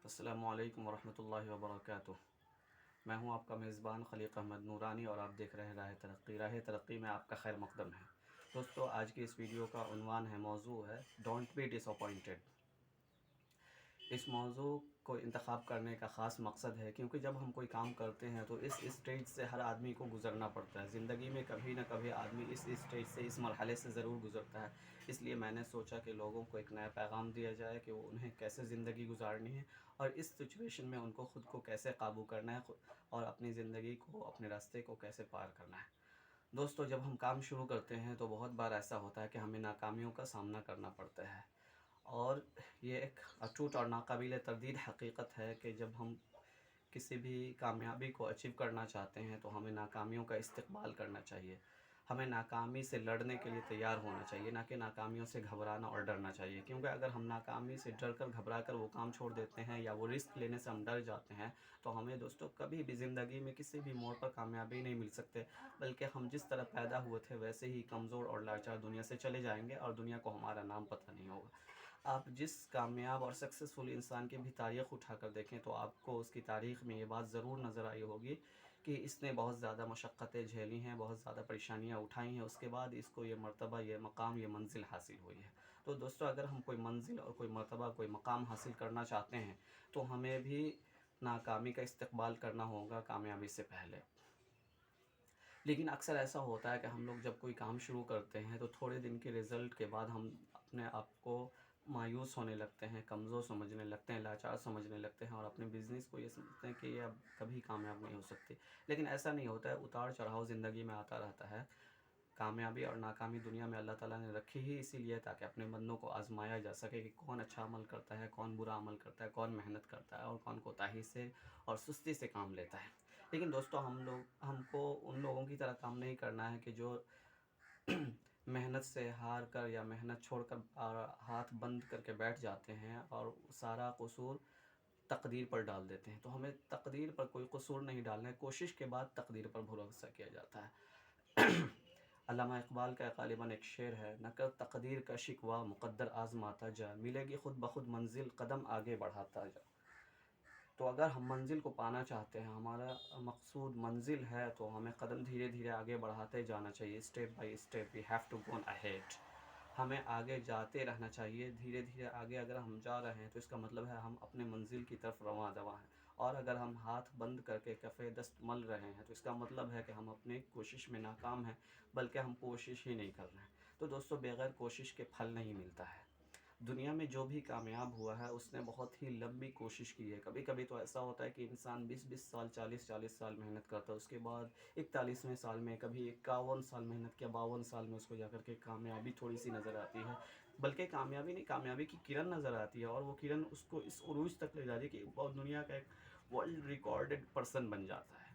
السلام علیکم ورحمۃ اللہ وبرکاتہ۔ میں ہوں آپ کا میزبان خلیق احمد نورانی اور آپ دیکھ رہے ہیں راہ ترقی۔ راہ ترقی میں آپ کا خیر مقدم ہے۔ دوستو، آج کی اس ویڈیو کا عنوان ہے، موضوع ہے ڈونٹ بی ڈس اپوائنٹڈ۔ اس موضوع کو انتخاب کرنے کا خاص مقصد ہے کیونکہ جب ہم کوئی کام کرتے ہیں تو اس اسٹیج سے ہر آدمی کو گزرنا پڑتا ہے۔ زندگی میں کبھی نہ کبھی آدمی اس اسٹیج سے، اس مرحلے سے ضرور گزرتا ہے۔ اس لیے میں نے سوچا کہ لوگوں کو ایک نیا پیغام دیا جائے کہ وہ انہیں کیسے زندگی گزارنی ہے اور اس سچویشن میں ان کو خود کو کیسے قابو کرنا ہے اور اپنی زندگی کو، اپنے راستے کو کیسے پار کرنا ہے۔ دوستو، جب ہم کام شروع کرتے ہیں تو بہت بار ایسا ہوتا ہے کہ ہمیں ناکامیوں کا سامنا کرنا پڑتا ہے، اور یہ ایک اٹوٹ اور ناقابل تردید حقیقت ہے کہ جب ہم کسی بھی کامیابی کو اچیو کرنا چاہتے ہیں تو ہمیں ناکامیوں کا استقبال کرنا چاہیے۔ ہمیں ناکامی سے لڑنے کے لیے تیار ہونا چاہیے، نہ کہ ناکامیوں سے گھبرانا اور ڈرنا چاہیے، کیونکہ اگر ہم ناکامی سے ڈر کر، گھبرا کر وہ کام چھوڑ دیتے ہیں یا وہ رسک لینے سے ہم ڈر جاتے ہیں تو ہمیں دوستو کبھی بھی زندگی میں کسی بھی موڑ پر کامیابی نہیں مل سکتے، بلکہ ہم جس طرح پیدا ہوئے تھے ویسے ہی کمزور اور لاچار دنیا سے چلے جائیں گے اور دنیا کو ہمارا نام پتہ نہیں ہوگا۔ آپ جس کامیاب اور سکسیسفل انسان کی بھی تاریخ اٹھا کر دیکھیں تو آپ کو اس کی تاریخ میں یہ بات ضرور نظر آئی ہوگی کہ اس نے بہت زیادہ مشقتیں جھیلی ہیں، بہت زیادہ پریشانیاں اٹھائی ہیں، اس کے بعد اس کو یہ مرتبہ، یہ مقام، یہ منزل حاصل ہوئی ہے۔ تو دوستو، اگر ہم کوئی منزل اور کوئی مرتبہ، کوئی مقام حاصل کرنا چاہتے ہیں تو ہمیں بھی ناکامی کا استقبال کرنا ہوگا کامیابی سے پہلے۔ لیکن اکثر ایسا ہوتا ہے کہ ہم لوگ جب کوئی کام شروع کرتے ہیں تو تھوڑے دن کے رزلٹ کے بعد ہم اپنے آپ کو مایوس ہونے لگتے ہیں، کمزور سمجھنے لگتے ہیں، لاچار سمجھنے لگتے ہیں اور اپنے بزنس کو یہ سمجھتے ہیں کہ یہ اب کبھی کامیاب نہیں ہو سکتی۔ لیکن ایسا نہیں ہوتا ہے، اتار چڑھاؤ زندگی میں آتا رہتا ہے۔ کامیابی اور ناکامی دنیا میں اللہ تعالیٰ نے رکھی ہی اسی لیے تاکہ اپنے بندوں کو آزمایا جا سکے کہ کون اچھا عمل کرتا ہے، کون برا عمل کرتا ہے، کون محنت کرتا ہے اور کون کوتاہی سے اور سستی سے کام لیتا ہے۔ لیکن دوستو، ہم کو ان لوگوں کی طرح کام نہیں کرنا ہے کہ جو محنت سے ہار کر یا محنت چھوڑ کر ہاتھ بند کر کے بیٹھ جاتے ہیں اور سارا قصور تقدیر پر ڈال دیتے ہیں۔ تو ہمیں تقدیر پر کوئی قصور نہیں ڈالنا ہے، کوشش کے بعد تقدیر پر بھروسہ کیا جاتا ہے۔ علامہ اقبال کا غالباً ایک شعر ہے، نہ کر تقدیر کا شکوہ مقدر آزماتا جا، ملے گی خود بخود منزل قدم آگے بڑھاتا جا۔ تو اگر ہم منزل کو پانا چاہتے ہیں، ہمارا مقصود منزل ہے، تو ہمیں قدم دھیرے دھیرے آگے بڑھاتے جانا چاہیے، step by step we have to go ahead. ہمیں آگے جاتے رہنا چاہیے، دھیرے دھیرے آگے اگر ہم جا رہے ہیں تو اس کا مطلب ہے ہم اپنے منزل کی طرف رواں دواں ہیں، اور اگر ہم ہاتھ بند کر کے کفِ دست مل رہے ہیں تو اس کا مطلب ہے کہ ہم اپنے کوشش میں ناکام ہیں، بلکہ ہم کوشش ہی نہیں کر رہے ہیں۔ تو دوستو، بغیر کوشش کے پھل نہیں ملتا ہے۔ دنیا میں جو بھی کامیاب ہوا ہے اس نے بہت ہی لمبی کوشش کی ہے۔ کبھی کبھی تو ایسا ہوتا ہے کہ انسان 20 سال، 40 سال محنت کرتا ہے، اس کے بعد 41ویں سال میں، کبھی 51 سال محنت کیا، 52 سال میں اس کو جا کر کے کامیابی تھوڑی سی نظر آتی ہے، بلکہ کامیابی نہیں، کامیابی کی کرن نظر آتی ہے، اور وہ کرن اس کو اس عروج تک لے جاتی ہے کہ وہ دنیا کا ایک ورلڈ ریکارڈڈ پرسن بن جاتا ہے۔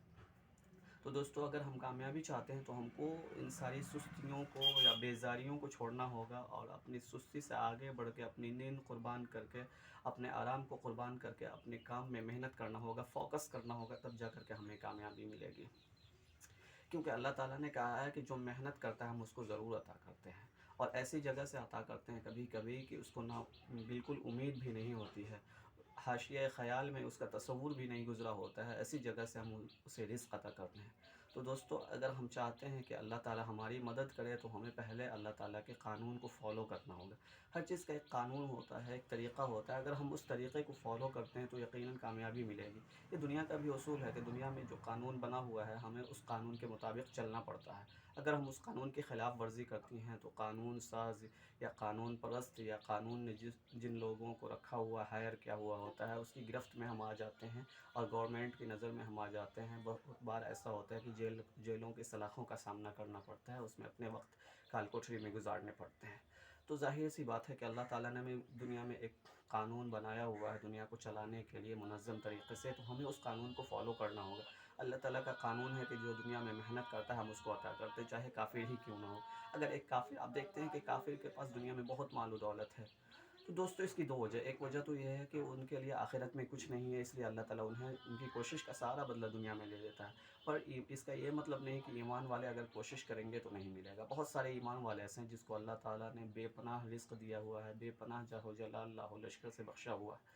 تو دوستو، اگر ہم کامیابی چاہتے ہیں تو ہم کو ان ساری سستیوں کو یا بیزاریوں کو چھوڑنا ہوگا اور اپنی سستی سے آگے بڑھ کے، اپنی نیند قربان کر کے، اپنے آرام کو قربان کر کے اپنے کام میں محنت کرنا ہوگا، فوکس کرنا ہوگا، تب جا کر کے ہمیں کامیابی ملے گی۔ کیونکہ اللہ تعالیٰ نے کہا ہے کہ جو محنت کرتا ہے ہم اس کو ضرور عطا کرتے ہیں، اور ایسی جگہ سے عطا کرتے ہیں کبھی کبھی کہ اس کو نہ بالکل امید بھی نہیں ہوتی ہے، حاشیۂ خیال میں اس کا تصور بھی نہیں گزرا ہوتا ہے، ایسی جگہ سے ہم اسے رزق عطا کرتے ہیں۔ تو دوستو، اگر ہم چاہتے ہیں کہ اللہ تعالیٰ ہماری مدد کرے تو ہمیں پہلے اللہ تعالیٰ کے قانون کو فالو کرنا ہوگا۔ ہر چیز کا ایک قانون ہوتا ہے، ایک طریقہ ہوتا ہے، اگر ہم اس طریقے کو فالو کرتے ہیں تو یقیناً کامیابی ملے گی۔ یہ دنیا کا بھی اصول ہے کہ دنیا میں جو قانون بنا ہوا ہے ہمیں اس قانون کے مطابق چلنا پڑتا ہے۔ اگر ہم اس قانون کی خلاف ورزی کرتی ہیں تو قانون ساز یا قانون پرست یا قانون نے جن لوگوں کو رکھا ہوا، ہائر کیا ہوا ہوتا ہے، اس کی گرفت میں ہم آ جاتے ہیں اور گورنمنٹ کی نظر میں ہم آ جاتے ہیں۔ بہت بار ایسا ہوتا ہے کہ جیلوں کی سلاخوں کا سامنا کرنا پڑتا ہے، اس میں اپنے وقت کال کوٹری میں گزارنے پڑتے ہیں۔ تو ظاہر سی بات ہے کہ اللہ تعالیٰ نے ہمیں دنیا میں ایک قانون بنایا ہوا ہے دنیا کو چلانے کے لیے منظم طریقے سے، تو ہمیں اس قانون کو فالو کرنا ہوگا۔ اللہ تعالیٰ کا قانون ہے کہ جو دنیا میں محنت کرتا ہے ہم اس کو عطا کرتے ہیں، چاہے کافر ہی کیوں نہ ہو۔ اگر ایک کافر، آپ دیکھتے ہیں کہ کافر کے پاس دنیا میں بہت مال و دولت ہے، تو دوستو اس کی دو وجہ، ایک وجہ تو یہ ہے کہ ان کے لیے آخرت میں کچھ نہیں ہے، اس لیے اللہ تعالیٰ انہیں ان کی کوشش کا سارا بدلہ دنیا میں لے لیتا ہے۔ پر اس کا یہ مطلب نہیں کہ ایمان والے اگر کوشش کریں گے تو نہیں ملے گا۔ بہت سارے ایمان والے ایسے ہیں جس کو اللہ تعالیٰ نے بے پناہ رزق دیا ہوا ہے، بے پناہ جاہ و جلال لاہ و لشکر سے بخشا ہوا ہے۔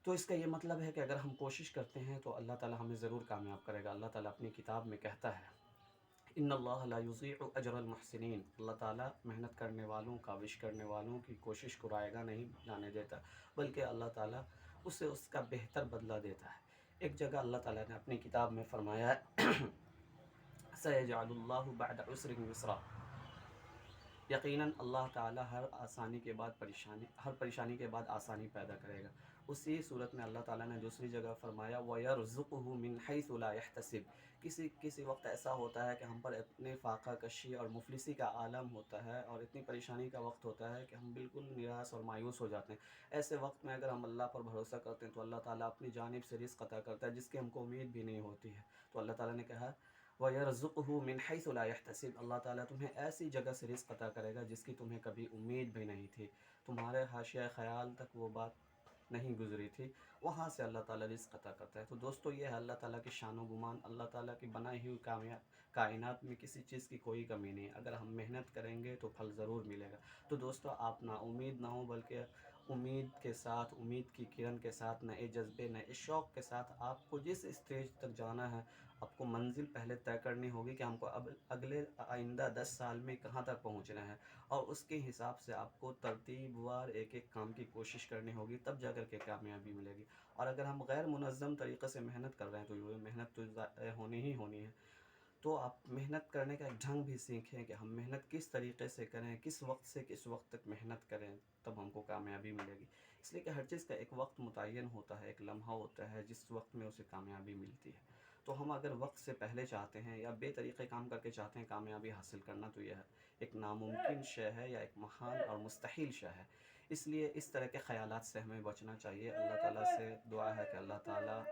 تو اس کا یہ مطلب ہے کہ اگر ہم کوشش کرتے ہیں تو اللہ تعالی ہمیں ضرور کامیاب کرے گا۔ اللہ تعالیٰ اپنی کتاب میں کہتا ہے ان اللہ لا یضیع اجر المحسنین، اللہ تعالیٰ محنت کرنے والوں، کاوش کرنے والوں کی کوشش کو رائیگاں نہیں جانے دیتا، بلکہ اللہ تعالیٰ اسے اس کا بہتر بدلہ دیتا ہے۔ ایک جگہ اللہ تعالیٰ نے اپنی کتاب میں فرمایا ہے سَيَجْعَلُ اللَّهُ بَعْدَ عُسْرٍ يُسْرًا، یقیناً اللہ تعالیٰ ہر پریشانی کے بعد آسانی پیدا کرے گا۔ اسی صورت میں اللہ تعالیٰ نے دوسری جگہ فرمایا وَيَرْزُقُهُ مِنْ حَيْثُ لَا يَحْتَسِبُ، کسی وقت ایسا ہوتا ہے کہ ہم پر اتنے فاقہ کشی اور مفلسی کا عالم ہوتا ہے اور اتنی پریشانی کا وقت ہوتا ہے کہ ہم بالکل نراش اور مایوس ہو جاتے ہیں۔ ایسے وقت میں اگر ہم اللہ پر بھروسہ کرتے ہیں تو اللہ تعالیٰ اپنی جانب سے رزق عطا کرتا ہے جس کی ہم کو امید بھی نہیں ہوتی ہے۔ تو اللہ تعالیٰ نے کہا وَيَرْزُقُهُ مِنْ حَيْثُ لَا يَحْتَسِبُ، اللہ تعالیٰ تمہیں ایسی جگہ سے رزق عطا کرے گا جس کی تمہیں کبھی امید بھی نہیں تھی، تمہارے حاشیہ خیال تک وہ بات نہیں گزری تھی، وہاں سے اللہ تعالیٰ رزق عطا کرتا ہے۔ تو دوستو یہ ہے اللہ تعالیٰ کی شان و گمان، اللہ تعالیٰ کی بنائی ہوئی کائنات میں کسی چیز کی کوئی کمی نہیں ہے، اگر ہم محنت کریں گے تو پھل ضرور ملے گا۔ تو دوستو آپ نا امید نہ ہوں، بلکہ امید کے ساتھ، امید کی کرن کے ساتھ، نئے جذبے، نئے شوق کے ساتھ آپ کو جس اسٹیج تک جانا ہے، آپ کو منزل پہلے طے کرنی ہوگی کہ ہم کو اب اگلے آئندہ 10 سال میں کہاں تک پہنچنا ہے، اور اس کے حساب سے آپ کو ترتیب وار ایک ایک کام کی کوشش کرنی ہوگی، تب جا کر کے کامیابی ملے گی۔ اور اگر ہم غیر منظم طریقے سے محنت کر رہے ہیں تو یہ محنت تو ضائع ہونی ہی ہونی ہے۔ تو آپ محنت کرنے کا ایک ڈھنگ بھی سیکھیں کہ ہم محنت کس طریقے سے کریں، کس وقت سے کس وقت تک محنت کریں، تب ہم کو کامیابی ملے گی۔ اس لیے کہ ہر چیز کا ایک وقت متعین ہوتا ہے، ایک لمحہ ہوتا ہے جس وقت میں اسے کامیابی ملتی ہے۔ تو ہم اگر وقت سے پہلے چاہتے ہیں یا بے طریقے کام کر کے چاہتے ہیں کامیابی حاصل کرنا، تو یہ ایک ناممکن شے ہے یا ایک محال اور مستحیل شے ہے۔ اس لیے اس طرح کے خیالات سے ہمیں بچنا چاہیے۔ اللہ تعالیٰ سے دعا ہے کہ اللہ تعالیٰ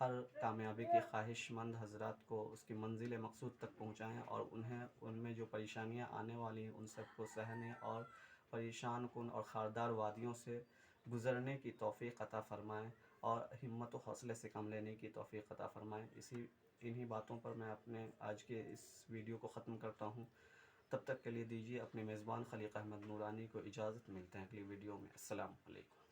ہر کامیابی کی خواہش مند حضرات کو اس کی منزل مقصود تک پہنچائیں، اور انہیں ان میں جو پریشانیاں آنے والی ہیں ان سب کو سہنے اور پریشان کن اور خاردار وادیوں سے گزرنے کی توفیق عطا فرمائیں، اور ہمت و حوصلے سے کام لینے کی توفیق عطا فرمائیں۔ انہی باتوں پر میں اپنے آج کے اس ویڈیو کو ختم کرتا ہوں۔ تب تک کے لیے دیجیے اپنے میزبان خلیق احمد نورانی کو اجازت، ملتے ہیں اگلی ویڈیو میں۔ السلام علیکم۔